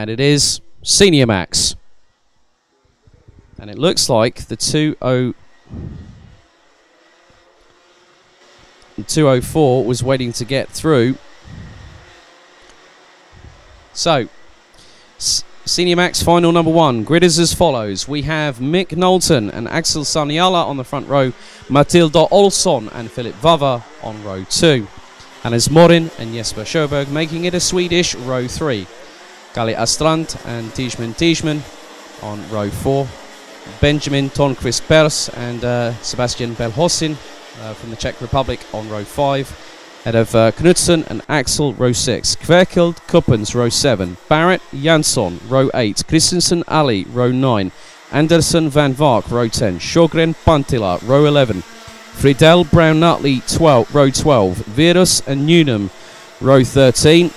And it is Senior Max. And it looks like the 204 was waiting to get through. So, Senior Max final number 1. Grid is as follows. We have Mick Knowlton and Axel Saniala on the front row, Matilda Olsson and Philip Vava on row 2. Hannes Morin and Jesper Sjöberg making it a Swedish row 3. Kalle Astrand and Tijmen on row 4. Benjamin Tornquist Pers and Sebastian Belhosin from the Czech Republic on row 5. Head of Knudsen and Axel, row 6. Kverkild Kuppens, row 7. Barrett Jansson, row 8. Christensen Ali, row 9. Anderson Van Vark, row 10. Sjogren Pantila, row 11. Friedel Brown Nutley, row 12. Virus and Newnham, row 13.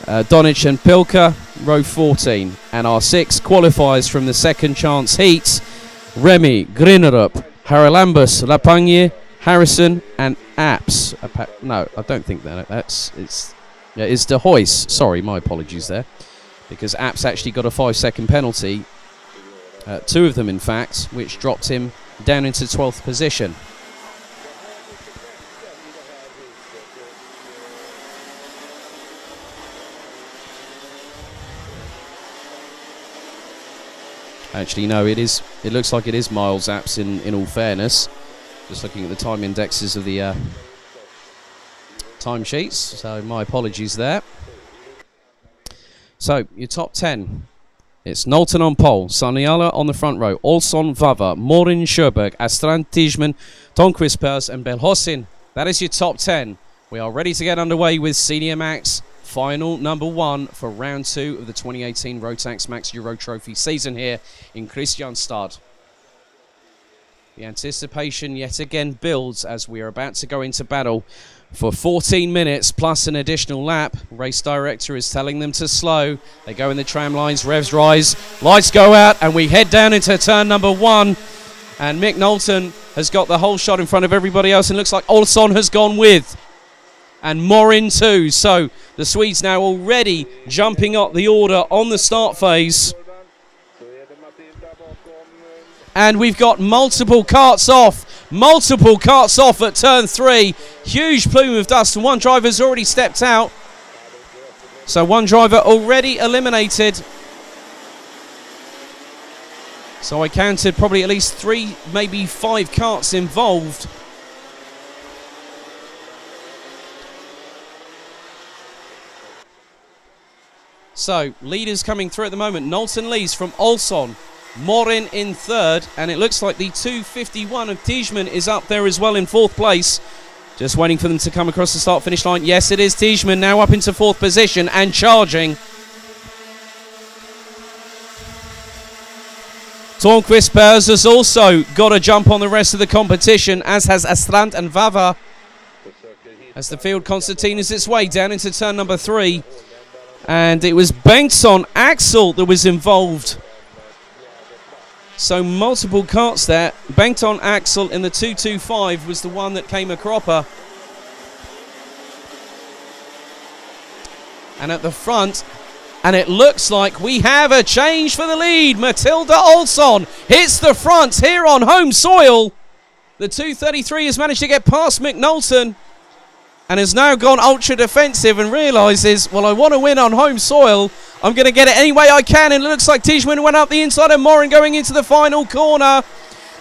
Donic and Pilka, row 14. And our 6 qualifiers from the second chance heats: Remy, Grinerup, Haralambus, Lapagne, Harrison and Apps. No, I don't think that. It's De Hoyce. Sorry, my apologies there. Because Apps actually got a 5-second penalty. 2 of them, in fact, which dropped him down into 12th position. Actually, no, it looks like it is Miles Apps in all fairness. Just looking at the time indexes of the timesheets, so my apologies there. So, your top 10. It's Knowlton on pole, Saniala on the front row, Olsson, Vava, Morin, Sjöberg, Astrand, Tijmen, Tornquist Pers and Belhosin. That is your top 10. We are ready to get underway with Senior Max final number 1 for round 2 of the 2018 Rotax Max Euro Trophy season here in Kristianstad. The anticipation yet again builds as we are about to go into battle for 14 minutes plus an additional lap. Race director is telling them to slow. They go in the tram lines, revs rise, lights go out, and we head down into turn number 1. And Mick Knowlton has got the whole shot in front of everybody else, and looks like Olsson has gone with. And Morin too. So the Swedes now already jumping up the order on the start phase. And we've got multiple carts off at turn 3. Huge plume of dust, and one driver's already stepped out. So one driver already eliminated. So I counted probably at least 3, maybe 5 carts involved. So leaders coming through at the moment. Knowlton leads from Olsson. Morin in 3rd, and it looks like the 251 of Tijmen is up there as well in 4th place. Just waiting for them to come across the start-finish line. Yes, it is Tijmen now up into 4th position and charging. Tornquist Pers has also got a jump on the rest of the competition, as has Astrand and Vava. As the field concertinas its way down into turn number 3. And it was Bengtsson Axel that was involved. So multiple carts there. Bengtsson Axel in the 225 was the one that came a cropper. And at the front, and it looks like we have a change for the lead. Matilda Olsson hits the front here on home soil. The 233 has managed to get past Mick Knowlton and has now gone ultra defensive and realises, well, I want to win on home soil. I'm going to get it any way I can. And it looks like Tijmen went up the inside of Morin going into the final corner.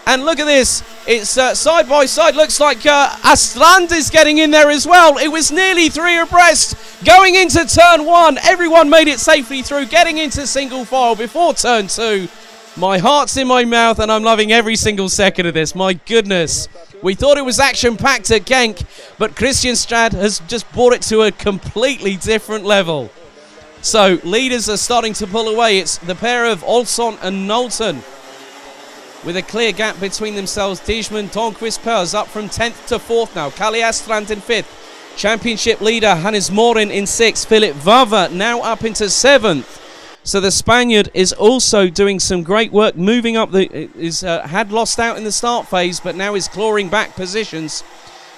And look at this. It's side by side. Looks like Astrand is getting in there as well. It was nearly 3 abreast going into turn 1. Everyone made it safely through, getting into single file before turn 2. My heart's in my mouth and I'm loving every single second of this. My goodness. We thought it was action-packed at Genk, but Kristianstad has just brought it to a completely different level. So leaders are starting to pull away. It's the pair of Olsson and Knowlton with a clear gap between themselves. Tijmen, Tornquist Pers up from 10th to 4th now. Kalle Astrand in 5th. Championship leader Hannes Morin in 6th. Philip Vava now up into 7th. So the Spaniard is also doing some great work, moving up had lost out in the start phase, but now is clawing back positions.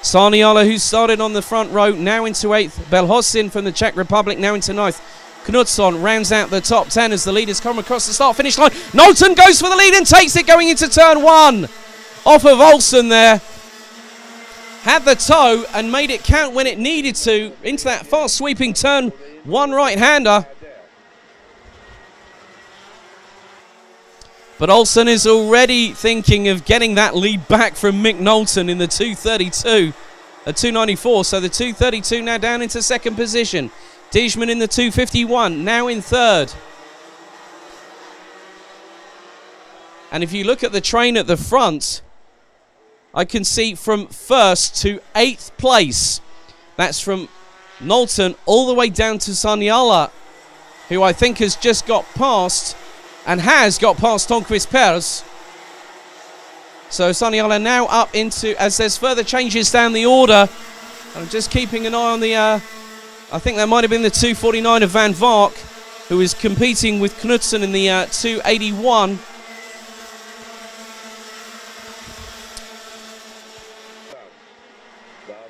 Saniala, who started on the front row, now into 8th. Belhosin from the Czech Republic now into 9th. Knutsson rounds out the top 10 as the leaders come across the start-finish line. Knowlton goes for the lead and takes it going into turn 1. Off of Olsen there. Had the toe and made it count when it needed to into that fast sweeping turn 1 right-hander. But Olsen is already thinking of getting that lead back from Mick Knowlton in the 232, a 294. So the 232 now down into second position. Dijman in the 251, now in third. And if you look at the train at the front, I can see from first to 8th place. That's from Knowlton all the way down to Saniala, who I think has just got past and has got past Tonquist Pers. So Saniala now up into, as there's further changes down the order. I'm just keeping an eye on the, I think that might have been the 249 of Van Vark, who is competing with Knutsson in the 281.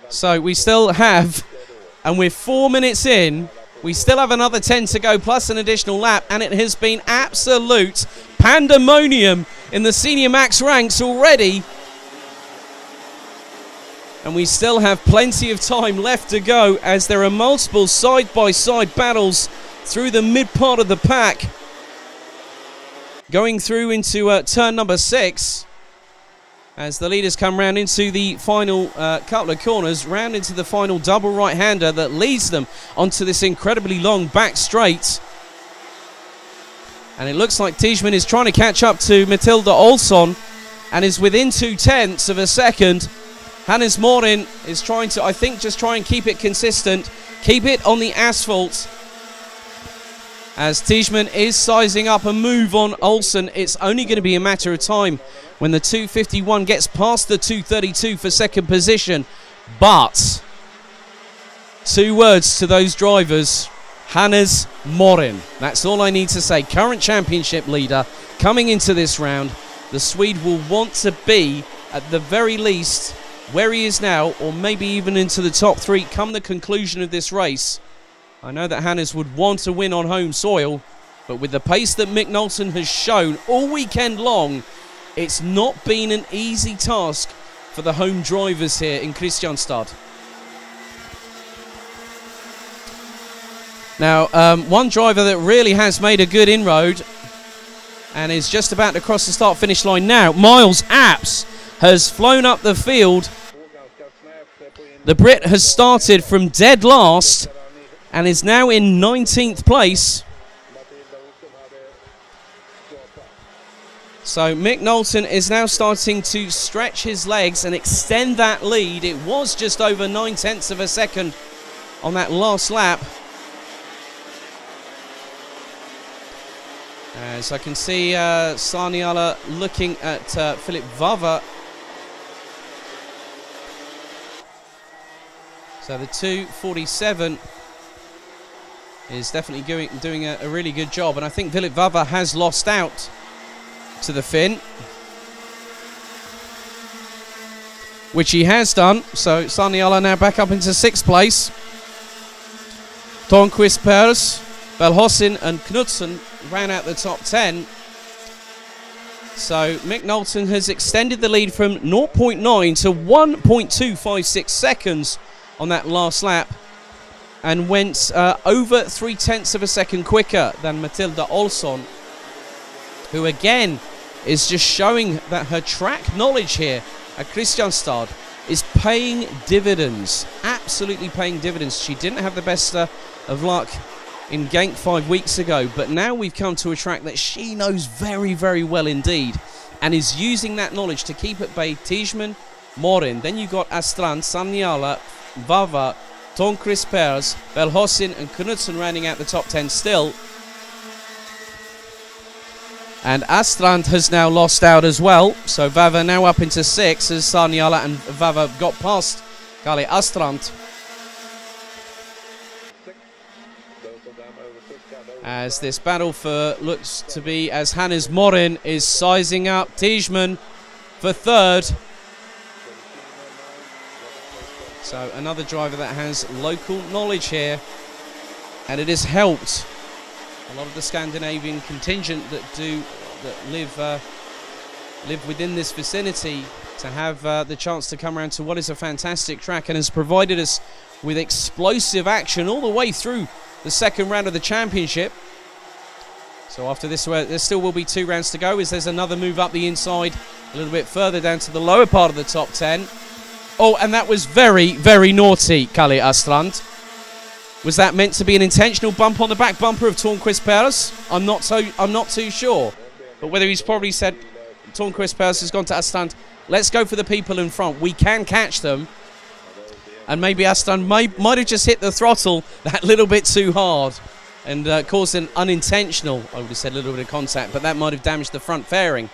So we still have, and we're 4 minutes in, we still have another 10 to go plus an additional lap, and it has been absolute pandemonium in the senior max ranks already. And we still have plenty of time left to go as there are multiple side-by-side battles through the mid part of the pack. Going through into turn number 6. As the leaders come round into the final couple of corners, round into the final double right-hander that leads them onto this incredibly long back straight. And it looks like Dijman is trying to catch up to Matilda Olsson and is within 0.2 of a second. Hannes Morin is trying to, I think, just try and keep it consistent, keep it on the asphalt. As Dijman is sizing up a move on Olsen, it's only going to be a matter of time when the 251 gets past the 232 for second position. But 2 words to those drivers: Hannes Morin. That's all I need to say. Current championship leader coming into this round. The Swede will want to be, at the very least, where he is now, or maybe even into the top 3 come the conclusion of this race. I know that Hannes would want to win on home soil, but with the pace that Mick Knowlton has shown all weekend long, it's not been an easy task for the home drivers here in Kristianstad. Now, one driver that really has made a good inroad and is just about to cross the start-finish line now, Miles Apps, has flown up the field. The Brit has started from dead last and is now in 19th place. So Mick Knowlton is now starting to stretch his legs and extend that lead. It was just over 0.9 of a second on that last lap. As I can see Saniala looking at Philip Vava. So the 247 is definitely doing a really good job. And I think Philip Vava has lost out to the Finn, which he has done. So Saniala now back up into 6th place. Tonquist Pers, Belhossin and Knutsson ran out the top 10. So Mick Knowlton has extended the lead from 0.9 to 1.256 seconds on that last lap, and went over 0.3 of a second quicker than Matilda Olsson, who again is just showing that her track knowledge here at Kristianstad is paying dividends, absolutely paying dividends. She didn't have the best of luck in Genk 5 weeks ago, but now we've come to a track that she knows very, very well indeed, and is using that knowledge to keep at bay Dijman, Morin. Then you got Astrand, Saniala, Vava, Tonquist Pers, Belhossin and Knutsson rounding out the top 10 still. And Astrand has now lost out as well. So Vava now up into 6 as Saniala and Vava got past Kalle Astrand. As this battle for looks to be as Hannes Morin is sizing up Dijman for 3rd. So another driver that has local knowledge here, and it has helped a lot of the Scandinavian contingent that live within this vicinity to have the chance to come around to what is a fantastic track and has provided us with explosive action all the way through the second round of the championship. So after this, there still will be 2 rounds to go, as there's another move up the inside a little bit further down to the lower part of the top 10. Oh, and that was very, very naughty, Kalle Östrand. Was that meant to be an intentional bump on the back bumper of Tornquist Pers? I'm not too sure. But whether he's probably said, Tornquist Pers has gone to Östrand, let's go for the people in front. We can catch them. And maybe Östrand might have just hit the throttle that little bit too hard and caused an unintentional, I would have said, a little bit of contact, but that might have damaged the front fairing.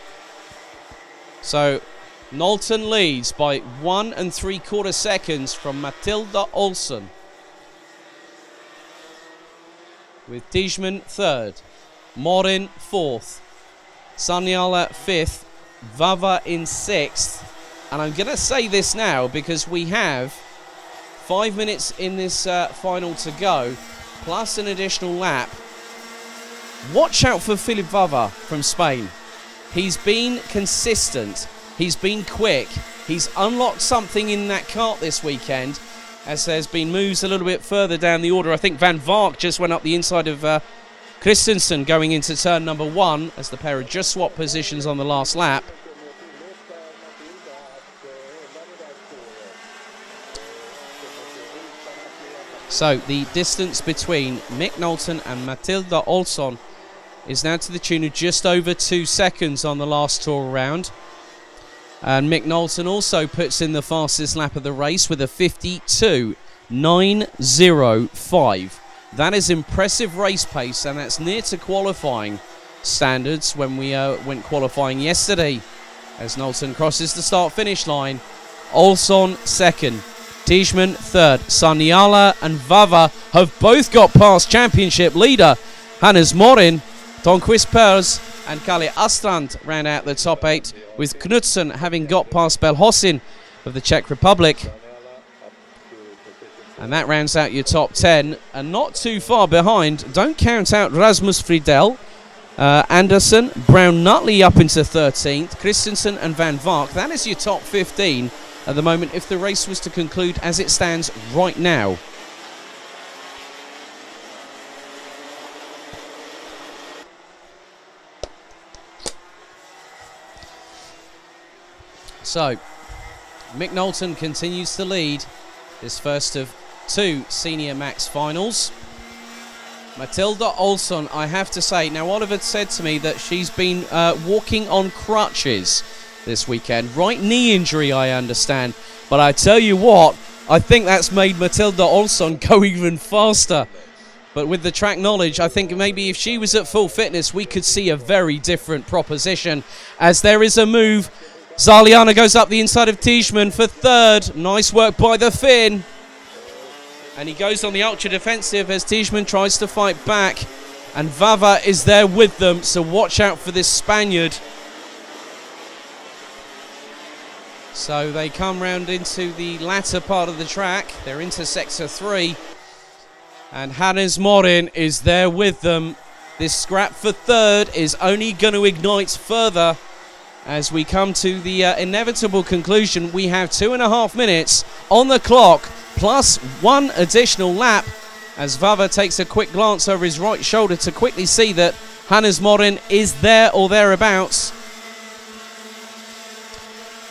So Knowlton leads by 1 3/4 seconds from Matilda Olsson, with Dijman 3rd, Morin 4th, Saniala 5th, Vava in 6th. And I'm going to say this now because we have 5 minutes in this final to go, plus an additional lap. Watch out for Filip Vava from Spain. He's been consistent. He's been quick. He's unlocked something in that kart this weekend, as there's been moves a little bit further down the order. I think Van Vark just went up the inside of Kristianstad going into turn number 1, as the pair had just swapped positions on the last lap. So the distance between Mick Knowlton and Matilda Olsson is now to the tune of just over 2 seconds on the last tour round. And Mick Knowlton also puts in the fastest lap of the race with a 52.905. That is impressive race pace, and that's near to qualifying standards when we went qualifying yesterday. As Knowlton crosses the start-finish line, Olsson 2nd, Dijman 3rd, Saniala and Vava have both got past championship leader Hannes Morin. Tornquist Pers and Kalle Östrand round out the top 8, with Knudsen having got past Belhosin of the Czech Republic. And that rounds out your top 10, and not too far behind. Don't count out Rasmus Friedel, Anderson, Brown Nutley up into 13th, Christensen and Van Vark. That is your top 15 at the moment if the race was to conclude as it stands right now. So, Mick Knowlton continues to lead this first of 2 Senior Max finals. Matilda Olsson, I have to say, now Oliver said to me that she's been walking on crutches this weekend. Right knee injury, I understand. But I tell you what, I think that's made Matilda Olsson go even faster. But with the track knowledge, I think maybe if she was at full fitness, we could see a very different proposition. As there is a move, Zaliana goes up the inside of Dijman for 3rd. Nice work by the Finn. And he goes on the ultra defensive as Dijman tries to fight back. And Vava is there with them, so watch out for this Spaniard. So they come round into the latter part of the track. They're into sector 3. And Hannes Morin is there with them. This scrap for 3rd is only going to ignite further as we come to the inevitable conclusion. We have 2.5 minutes on the clock, plus 1 additional lap, as Vava takes a quick glance over his right shoulder to quickly see that Hannes Morin is there or thereabouts.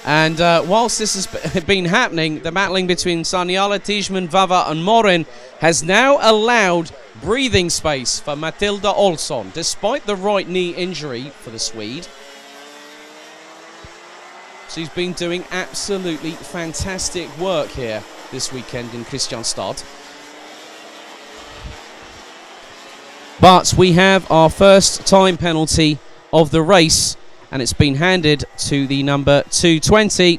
And whilst this has been happening, the battling between Saniala, Dijman, Vava and Morin has now allowed breathing space for Matilda Olsson, despite the right knee injury for the Swede. She's been doing absolutely fantastic work here this weekend in Kristianstad. But we have our first time penalty of the race, and it's been handed to the number 220.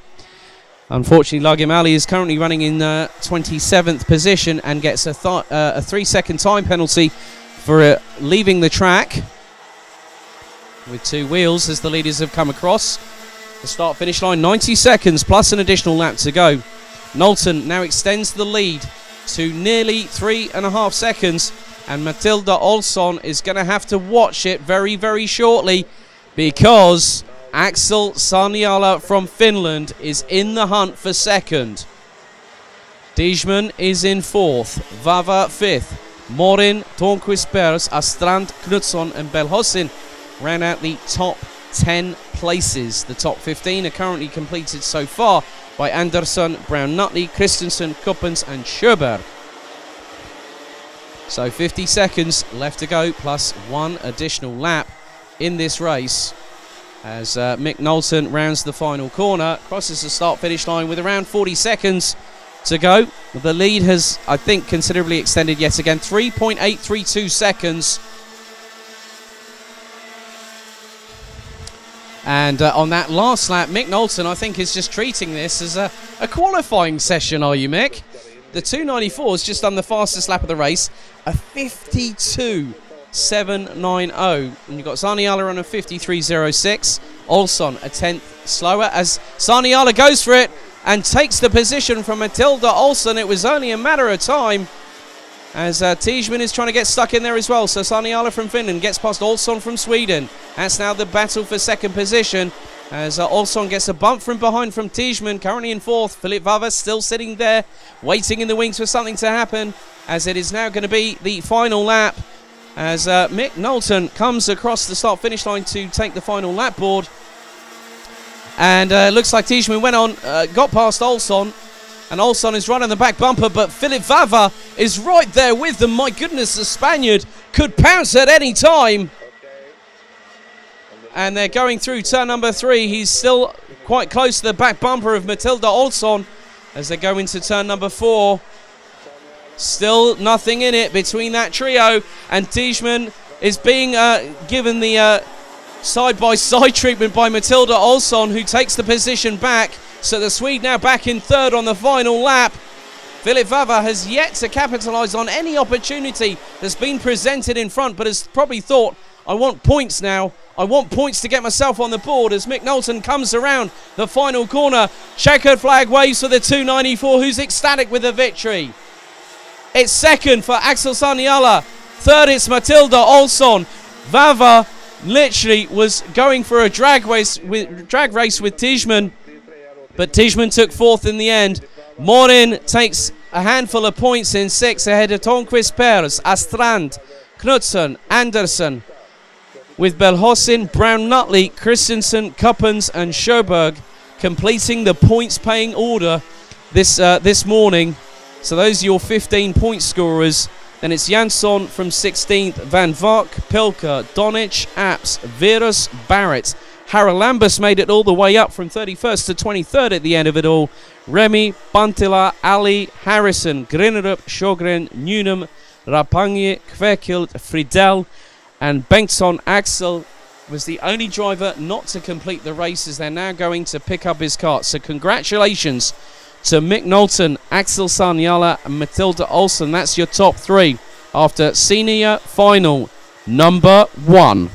Unfortunately, Lagim Ali is currently running in 27th position and gets a 3-second time penalty for leaving the track with 2 wheels as the leaders have come across. The start-finish line, 90 seconds plus an additional lap to go. Knowlton now extends the lead to nearly 3.5 seconds And Matilda Olsson is going to have to watch it very, very shortly, because Axel Sarniala from Finland is in the hunt for second. Dijman is in fourth, Vava fifth, Morin, Tornquist Pers, Astrand, Knutsson and Belhosin ran out the top 10 places. The top 15 are currently completed so far by Andersson, Brown-Nutley, Kristianstad, Kuppens and Sjöberg. So 50 seconds left to go, plus one additional lap in this race, as Mick Knowlton rounds the final corner, crosses the start-finish line with around 40 seconds to go. The lead has, I think, considerably extended yet again. 3.832 seconds. And on that last lap, Mick Knowlton, I think, is just treating this as a qualifying session, are you, Mick? The 294 has just done the fastest lap of the race, a 52.790. And you've got Sarniala on a 53.06. Olsson a 10th slower, as Sarniala goes for it and takes the position from Matilda Olsson. It was only a matter of time, as Dijman is trying to get stuck in there as well. So Sarniala from Finland gets past Olsson from Sweden. That's now the battle for second position, as Olsson gets a bump from behind from Dijman, currently in fourth. Philip Vava still sitting there, waiting in the wings for something to happen, as it is now going to be the final lap, as Mick Knowlton comes across the start-finish line to take the final lap board. And it looks like Dijman went on, got past Olsson, and Olsson is running the back bumper, but Philip Vava is right there with them. My goodness, the Spaniard could pounce at any time. And they're going through turn number 3. He's still quite close to the back bumper of Matilda Olsson as they go into turn number 4. Still nothing in it between that trio, and Dijman is being given the side-by-side treatment by Matilda Olsson, who takes the position back. So the Swede now back in third on the final lap. Philip Vava has yet to capitalise on any opportunity that's been presented in front, but has probably thought, I want points now. I want points to get myself on the board, as Mick Knowlton comes around the final corner. Checkered flag waves for the 294, who's ecstatic with the victory. It's second for Axel Sarniala. Third, it's Matilda Olsson. Vava literally was going for a drag race with Dijman, but Dijman took fourth in the end. Morin takes a handful of points in 6 ahead of Tornquist Pers, Astrand, Knutsson, Andersson, with Belhosin, Brown-Nutley, Kristianstad, Kuppens and Sjöberg completing the points-paying order this morning. So those are your 15 point scorers. Then it's Jansson from 16th, Van Vark, Pilker, Donic, Apps, Virus, Barrett. Haralambus made it all the way up from 31st to 23rd at the end of it all. Remy, Pantila, Ali, Harrison, Grinnerup, Sjogren, Newnham, Rapanje, Kvekild, Friedel, and Bengtsson. Axel was the only driver not to complete the race, as they're now going to pick up his cart. So congratulations to Mick Knowlton, Axel Sarniala and Matilda Olsson. That's your top 3 after senior final number 1.